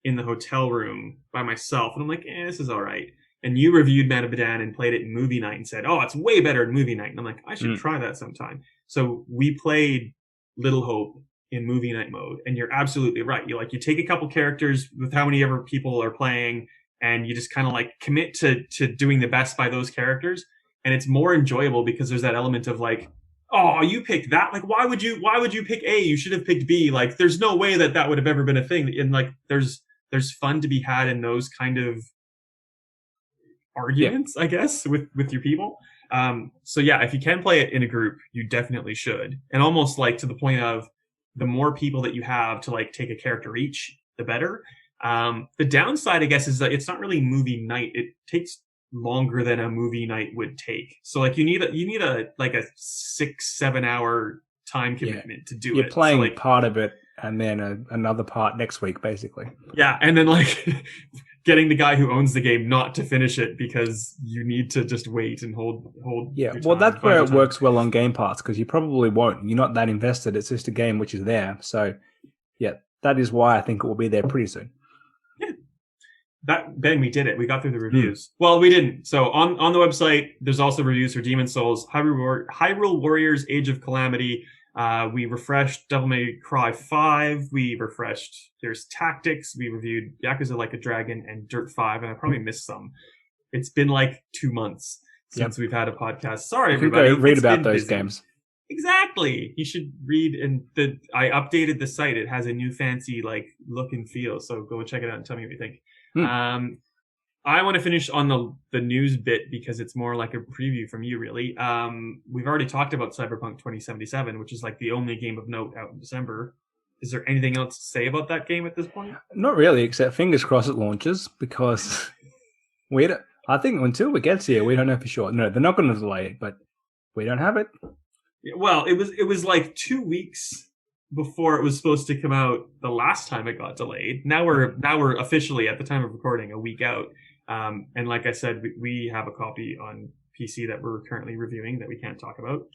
in the hotel room by myself. And I'm like, this is all right. And you reviewed Man of Medan and played it in movie night and said, oh, it's way better in movie night. And I'm like, I should try that sometime. So we played Little Hope in movie night mode. And you're absolutely right. You take a couple characters with how many ever people are playing, and you just kind of like commit to doing the best by those characters. And it's more enjoyable because there's that element of like, oh, you picked that. Like, why would you pick A? You should have picked B. Like, there's no way that would have ever been a thing. And like, there's fun to be had in those kind of arguments, I guess, with your people. So yeah, if you can play it in a group, you definitely should. And almost like to the point of the more people that you have to like take a character each, the better. The downside, I guess, is that it's not really movie night. It takes longer than a movie night would take. So like you need a 6-7 hour time commitment to do it. You're playing so, like, part of it and then another part next week, basically. Yeah, and then like getting the guy who owns the game not to finish it because you need to just wait and hold. Yeah, well, that's where it works well on Game Pass because you probably won't. You're not that invested. It's just a game which is there. So yeah, that is why I think it will be there pretty soon. Ben, we did it. We got through the reviews. Well, we didn't. So on the website, there's also reviews for Demon's Souls, Hyrule Warriors, Age of Calamity, We refreshed Devil May Cry 5. We refreshed There's Tactics. We reviewed Yakuza Like a Dragon and Dirt 5, and I probably missed some. It's been like 2 months since we've had a podcast. Sorry, You can everybody. go read It's about been those busy. games. Exactly. You should read, and I updated the site. It has a new fancy like look and feel. So go check it out and tell me what you think. I want to finish on the news bit because it's more like a preview from you, really. We've already talked about Cyberpunk 2077, which is like the only game of note out in December. Is there anything else to say about that game at this point? Not really, except fingers crossed it launches, because I think until it gets here, we don't know for sure. No, they're not going to delay it, but we don't have it. Well, it was like 2 weeks before it was supposed to come out the last time it got delayed. Now we're officially, at the time of recording, a week out. And like I said, we have a copy on PC that we're currently reviewing that we can't talk about,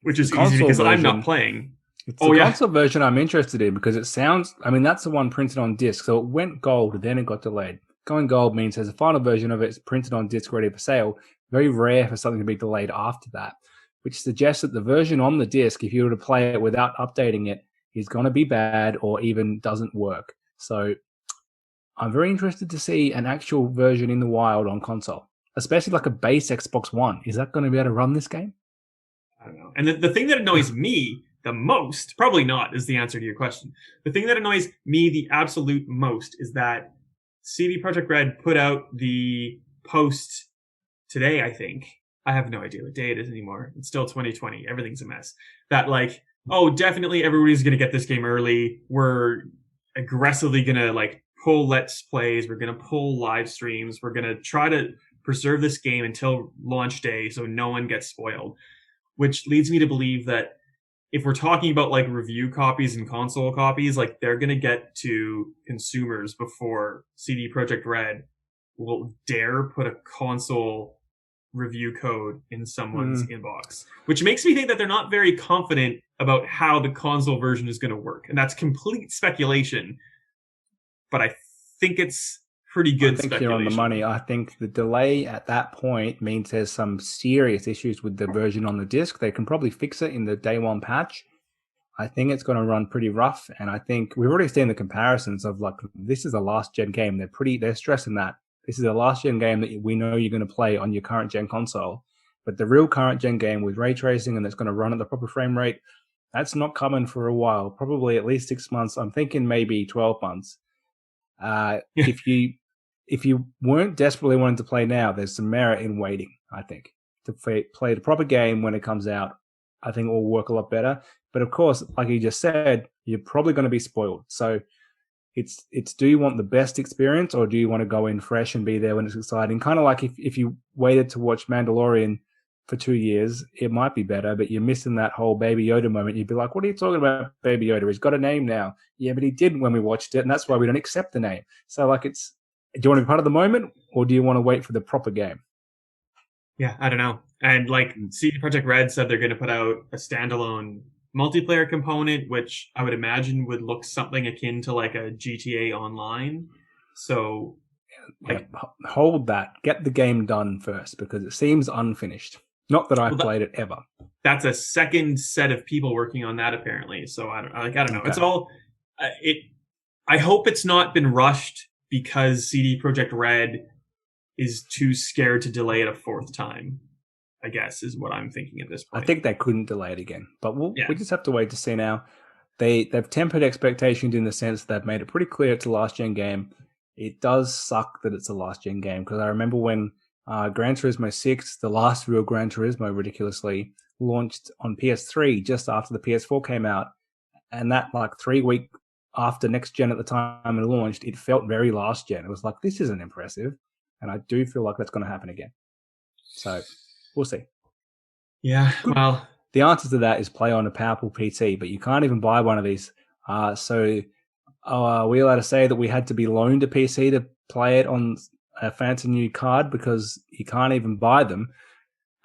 which is easy because I'm not playing. It's the console version I'm interested in because it sounds, I mean, that's the one printed on disc. So it went gold, then it got delayed. Going gold means there's a final version of it, it's printed on disc, ready for sale. Very rare for something to be delayed after that, which suggests that the version on the disc, if you were to play it without updating it, is going to be bad or even doesn't work. So I'm very interested to see an actual version in the wild on console, especially like a base Xbox One. Is that going to be able to run this game? I don't know. And the thing that annoys me the most, probably not, is the answer to your question. The thing that annoys me the absolute most is that CD Projekt Red put out the post today, I think. I have no idea what day it is anymore. It's still 2020. Everything's a mess. That like, oh, definitely everybody's going to get this game early. We're aggressively going to like pull Let's Plays. We're going to pull live streams. We're going to try to preserve this game until launch day so no one gets spoiled, which leads me to believe that if we're talking about like review copies and console copies, like they're going to get to consumers before CD Projekt Red will dare put a console review code in someone's inbox, which makes me think that they're not very confident about how the console version is going to work. And that's complete speculation, but I think it's pretty good I think speculation. you're on the money. I think the delay at that point means there's some serious issues with the version on the disc. They can probably fix it in the day one patch. I think it's going to run pretty rough. And I think we've already seen the comparisons of like, this is a last gen game. They're stressing that. This is a last gen game that we know you're going to play on your current gen console. But the real current gen game with ray tracing and that's going to run at the proper frame rate, that's not coming for a while, probably at least 6 months. I'm thinking maybe 12 months. If you weren't desperately wanting to play now, there's some merit in waiting, I think. To play the proper game when it comes out, I think it will work a lot better. But of course, like you just said, you're probably going to be spoiled. So it's do you want the best experience or do you want to go in fresh and be there when it's exciting? Kind of like if you waited to watch Mandalorian for 2 years, it might be better, but you're missing that whole Baby Yoda moment. You'd be like, what are you talking about, Baby Yoda? He's got a name now. Yeah, but he didn't when we watched it, and that's why we don't accept the name. So like do you want to be part of the moment or do you want to wait for the proper game? Yeah, I don't know. And like CD Projekt Red said they're going to put out a standalone multiplayer component, which I would imagine would look something akin to like a GTA Online. So like, hold that. Get the game done first because it seems unfinished. Not that I've played it ever. That's a second set of people working on that apparently. So I don't know. Okay. It's all I hope it's not been rushed because CD Projekt Red is too scared to delay it a fourth time, I guess, is what I'm thinking at this point. I think they couldn't delay it again, but we just have to wait to see now. They've tempered expectations in the sense that they've made it pretty clear it's a last-gen game. It does suck that it's a last-gen game, because I remember when Gran Turismo 6, the last real Gran Turismo, ridiculously, launched on PS3 just after the PS4 came out, and that like 3 week after next gen at the time it launched, it felt very last gen. It was like, this isn't impressive, and I do feel like that's going to happen again. So we'll see. Yeah, well, the answer to that is play on a powerful PC, but you can't even buy one of these. So are we allowed to say that we had to be loaned a PC to play it on a fancy new card because you can't even buy them?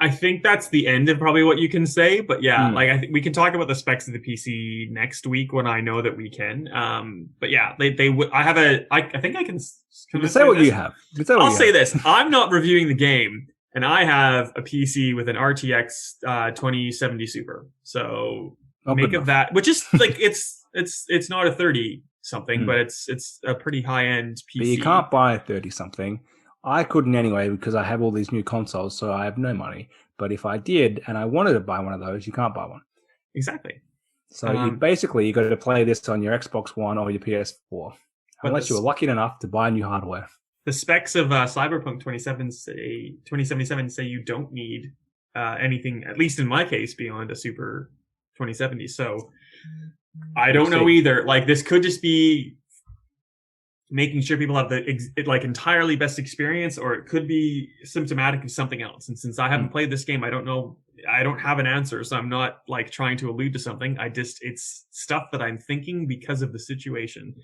I think that's the end of probably what you can say, but yeah, like I think we can talk about the specs of the PC next week when I know that we can. But yeah, they would. I think I can. Say what you have. I'll say this: I'm not reviewing the game, and I have a PC with an RTX 2070 Super. So Not make good of enough. that, which is like it's not a 30 something, but Mm. it's a pretty high end But you PC. can't buy a 30 something. I couldn't anyway because I have all these new consoles, so I have no money. But if I did and I wanted to buy one of those, you can't buy one. Exactly. So you basically you got to play this on your Xbox One or your PS4, But unless you were lucky enough to buy new hardware. the specs of Cyberpunk 2077 say you don't need anything, at least in my case, beyond a Super 2070. So I don't know either. Like, this could just be making sure people have the like entirely best experience, or it could be symptomatic of something else. And since I haven't played this game, I don't know. I don't have an answer, so I'm not like trying to allude to something. It's stuff that I'm thinking because of the situation,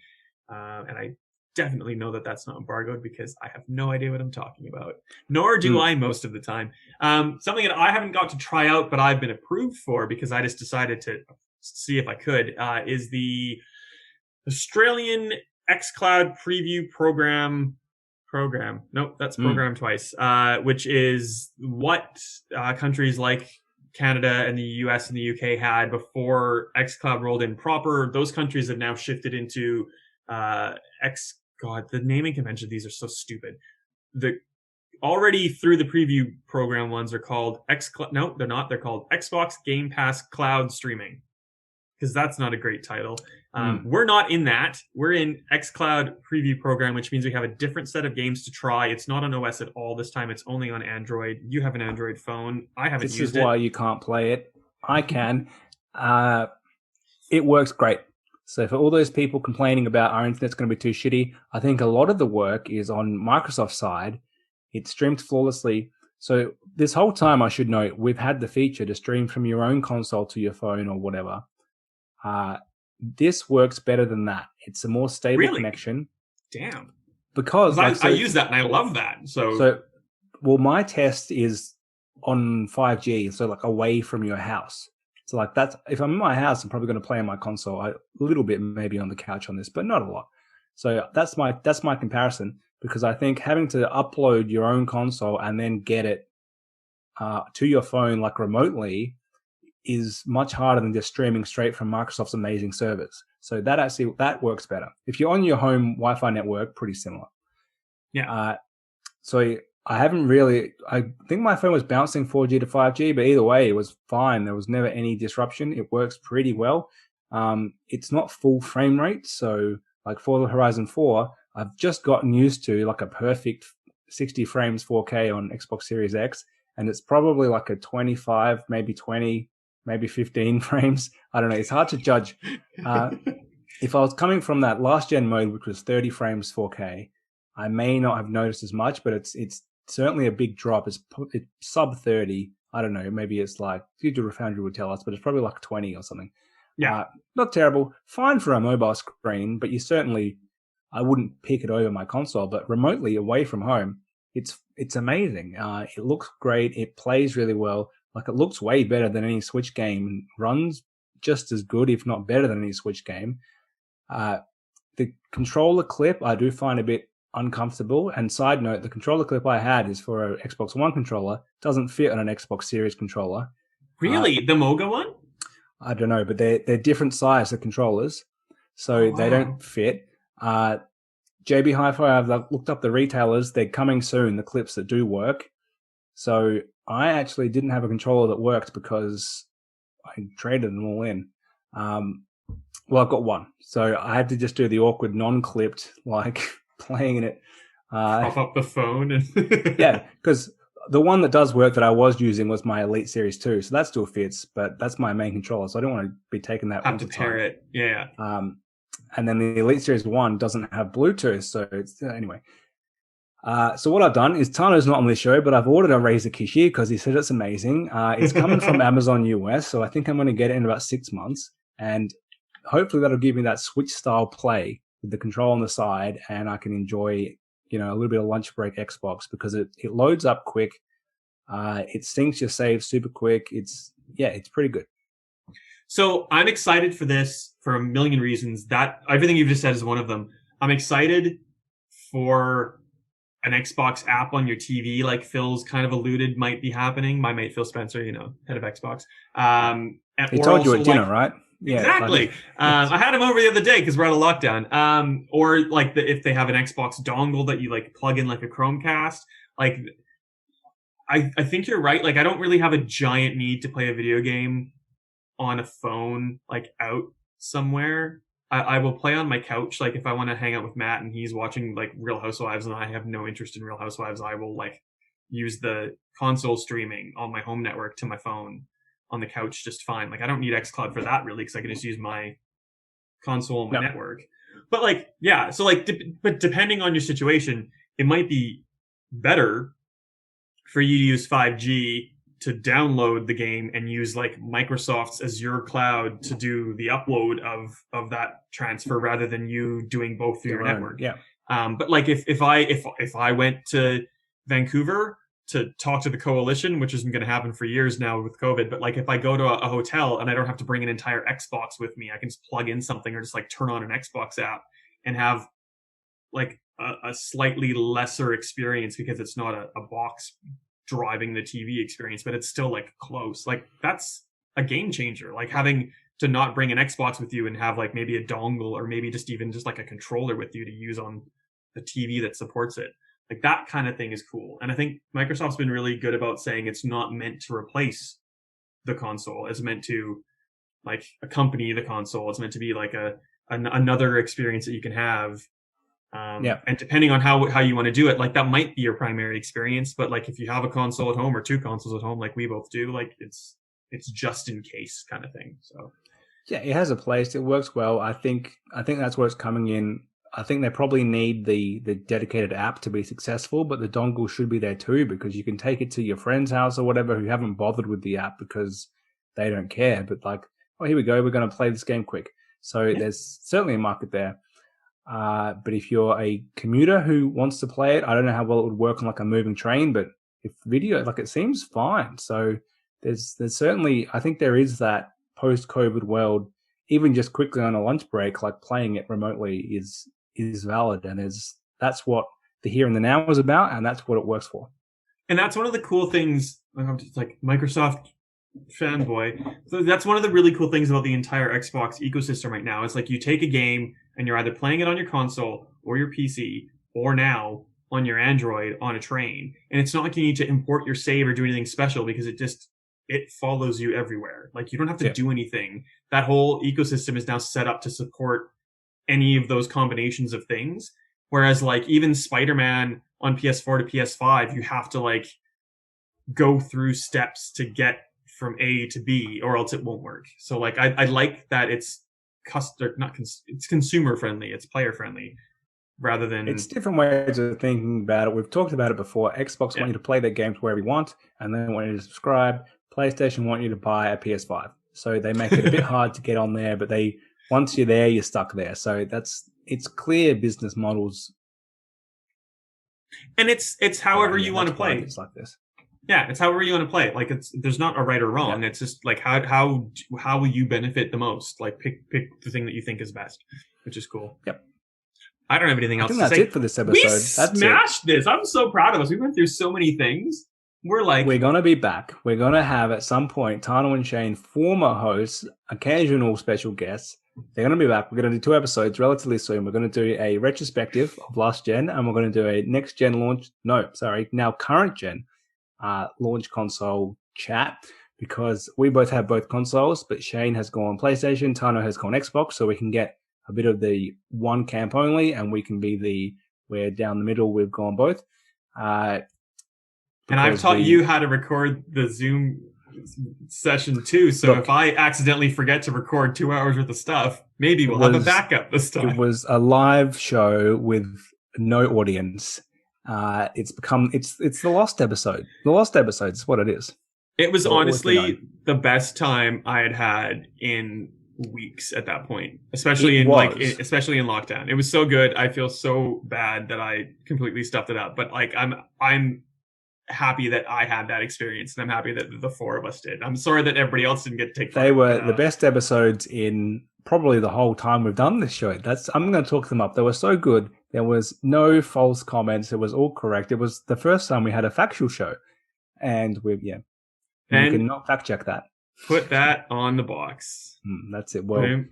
and I definitely know that that's not embargoed because I have no idea what I'm talking about. Nor do I most of the time. Something that I haven't got to try out, but I've been approved for because I just decided to see if I could, is the Australian xCloud preview program. Nope, that's program twice. Which is what countries like Canada and the US and the UK had before xCloud rolled in proper. Those countries have now shifted into the naming convention. These are so stupid. The already through the preview program ones are called xCloud. No, they're not. They're called Xbox Game Pass Cloud Streaming, because that's not a great title. We're not in that. We're in xCloud preview program, which means we have a different set of games to try. It's not on OS at all this time. It's only on Android. You have an Android phone. I haven't used it. This is why you can't play it. I can. It works great. So for all those people complaining about our internet's going to be too shitty, I think a lot of the work is on Microsoft's side. It streams flawlessly. So this whole time, I should note, we've had the feature to stream from your own console to your phone or whatever. This works better than that. It's a more stable connection. Damn. Because I use that and I love that. So well, my test is on 5G, so like away from your house. So like that's, if I'm in my house, I'm probably going to play on my console a little bit, maybe on the couch on this, but not a lot. So that's my comparison, because I think having to upload your own console and then get it to your phone like remotely is much harder than just streaming straight from Microsoft's amazing servers. So that works better. If you're on your home Wi-Fi network, pretty similar. Yeah. So I haven't really, I think my phone was bouncing 4G to 5G, but either way, it was fine. There was never any disruption. It works pretty well. It's not full frame rate. So like for the Horizon 4, I've just gotten used to like a perfect 60 frames 4K on Xbox Series X. And it's probably like a 25, maybe 20, maybe 15 frames. I don't know. It's hard to judge. If I was coming from that last gen mode, which was 30 frames 4K, I may not have noticed as much, but it's certainly a big drop. It's sub 30. I don't know. Maybe it's like, Future Foundry would tell us, but it's probably like 20 or something. Yeah. Not terrible. Fine for a mobile screen, but I wouldn't pick it over my console. But remotely away from home, it's amazing. It looks great. It plays really well. Like, it looks way better than any Switch game. Runs just as good, if not better than any Switch game. The controller clip I do find a bit uncomfortable. And side note, the controller clip I had is for an Xbox One controller. Doesn't fit on an Xbox Series controller. Really? The Moga one? I don't know, but they're different size, the controllers. So they don't fit. JB Hi-Fi, I've looked up the retailers. They're coming soon, the clips that do work. So I actually didn't have a controller that worked because I traded them all in. Well, I've got one. So I had to just do the awkward non-clipped, like playing in it. Prop up the phone. And yeah, because the one that does work that I was using was my Elite Series 2. So that still fits, but that's my main controller. So I don't want to be taking that have to tear it. Yeah. And then the Elite Series 1 doesn't have Bluetooth. So it's anyway. So what I've done is, Tano's not on this show, but I've ordered a Razer Kishi because he said it's amazing. It's coming from Amazon US, so I think I'm going to get it in about 6 months. And hopefully that'll give me that Switch-style play with the control on the side, and I can enjoy, a little bit of lunch break Xbox, because it loads up quick. It syncs your saves super quick. It's pretty good. So I'm excited for this for a million reasons. That everything you've just said is one of them. I'm excited for an Xbox app on your TV, like Phil's kind of alluded might be happening. My mate Phil Spencer, head of Xbox. He or told you also at dinner, like right? Yeah, exactly. I had him over the other day because we're out of lockdown. Or like if they have an Xbox dongle that you like plug in like a Chromecast, like I think you're right. Like I don't really have a giant need to play a video game on a phone, like out somewhere. I will play on my couch. Like if I want to hang out with Matt and he's watching like Real Housewives and I have no interest in Real Housewives, I will like use the console streaming on my home network to my phone on the couch just fine. Like I don't need xCloud for that really because I can just use my console on my no, network. But like, yeah, so like, but depending on your situation, it might be better for you to use 5G to download the game and use like Microsoft's Azure cloud to do the upload of that transfer rather than you doing both through your network. Yeah. But like if I went to Vancouver to talk to the coalition, which isn't going to happen for years now with COVID, but like if I go to a hotel and I don't have to bring an entire Xbox with me, I can just plug in something or just like turn on an Xbox app and have like a slightly lesser experience because it's not a box driving the TV experience, but it's still like close. Like that's a game changer. Like having to not bring an Xbox with you and have like maybe a dongle or maybe just even just like a controller with you to use on the TV that supports it. Like that kind of thing is cool. And I think Microsoft's been really good about saying it's not meant to replace the console. It's meant to like accompany the console. It's meant to be like another experience that you can have. And depending on how you want to do it, like that might be your primary experience. But like if you have a console at home or two consoles at home, like we both do, like it's just in case kind of thing. So yeah, it has a place. It works well. I think that's where it's coming in. I think they probably need the dedicated app to be successful, but the dongle should be there too because you can take it to your friend's house or whatever who haven't bothered with the app because they don't care. But like, oh, here we go. We're going to play this game quick. So there's certainly a market there. But if you're a commuter who wants to play it, I don't know how well it would work on like a moving train, but if video, like it seems fine. So there's certainly, I think there is that post-COVID world, even just quickly on a lunch break, like playing it remotely is valid. And that's what the here and the now is about. And that's what it works for. And that's one of the cool things, I'm just like Microsoft fanboy. So that's one of the really cool things about the entire Xbox ecosystem right now. It's like you take a game and you're either playing it on your console or your PC or now on your Android on a train. And it's not like you need to import your save or do anything special because it follows you everywhere. Like you don't have to do anything. That whole ecosystem is now set up to support any of those combinations of things. Whereas like even Spider-Man on PS4 to PS5, you have to like go through steps to get from A to B or else it won't work. So like I like that it's it's consumer friendly, it's player friendly rather than it's different ways of thinking about it. We've talked about it before. Xbox want you to play their games wherever you want and then want you to subscribe. PlayStation want you to buy a PS5. So they make it a bit hard to get on there, but once you're there, you're stuck there. So it's clear business models. And it's however you want to play. It's like this. Yeah, it's however you want to play it. Like there's not a right or wrong. It's just like how will you benefit the most? Like pick the thing that you think is best, which is cool. Yep. I don't have anything else to say. I think that's it for this episode. We smashed this. I'm so proud of us. We went through so many things. We're going to be back. We're going to have at some point Tano and Shane, former hosts, occasional special guests. They're going to be back. We're going to do 2 episodes relatively soon. We're going to do a retrospective of last gen and we're going to do a next gen launch. No, sorry, now current gen launch console chat because we both have both consoles, but Shane has gone PlayStation, Tano has gone Xbox, so we can get a bit of the one camp only and we can be we're down the middle, we've gone both. And I've taught you how to record the Zoom session too, so if I accidentally forget to record 2 hours worth of stuff, maybe we'll have a backup this time. It was a live show with no audience. It's the lost episode. The lost episode is what it is. It was honestly the best time I had in weeks at that point, especially in lockdown. It was so good. I feel so bad that I completely stuffed it up, but like I'm happy that I had that experience and I'm happy that the 4 of us did. I'm sorry that everybody else didn't get to take part. They were the best episodes in probably the whole time we've done this show. I'm going to talk them up. They were so good. There was no false comments. It was all correct. It was the first time we had a factual show, and you cannot fact check that. Put that on the box. That's it. Well, you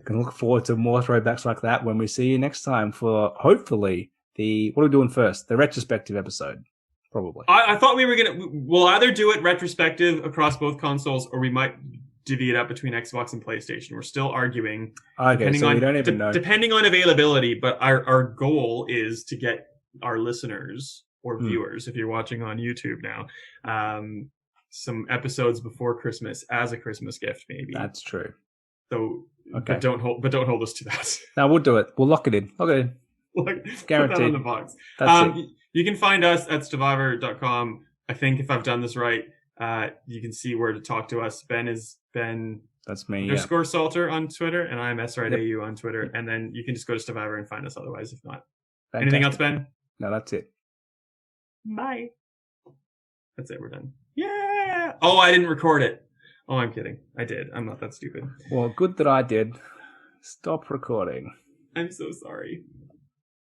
can look forward to more throwbacks like that when we see you next time for hopefully what are we doing first? The retrospective episode, probably. I thought we'll either do it retrospective across both consoles, or we might divvy it up between Xbox and PlayStation. We're still arguing. Okay, so we don't even know. Depending on availability, but our goal is to get our listeners or viewers, if you're watching on YouTube now, some episodes before Christmas as a Christmas gift, maybe. That's true. So, okay. But don't hold us to that. No, we'll do it. We'll lock it in. Okay. Guaranteed. Put that on the box. That's it. You can find us at Stevivor.com. I think if I've done this right, you can see where to talk to us. Ben is Ben. That's me. _ Salter on Twitter, and I'm SRightAU on Twitter. And then you can just go to Stevivor and find us otherwise, if not. Fantastic. Anything else, Ben? No, that's it. Bye. That's it. We're done. Yeah. Oh, I didn't record it. Oh, I'm kidding. I did. I'm not that stupid. Well, good that I did. Stop recording. I'm so sorry.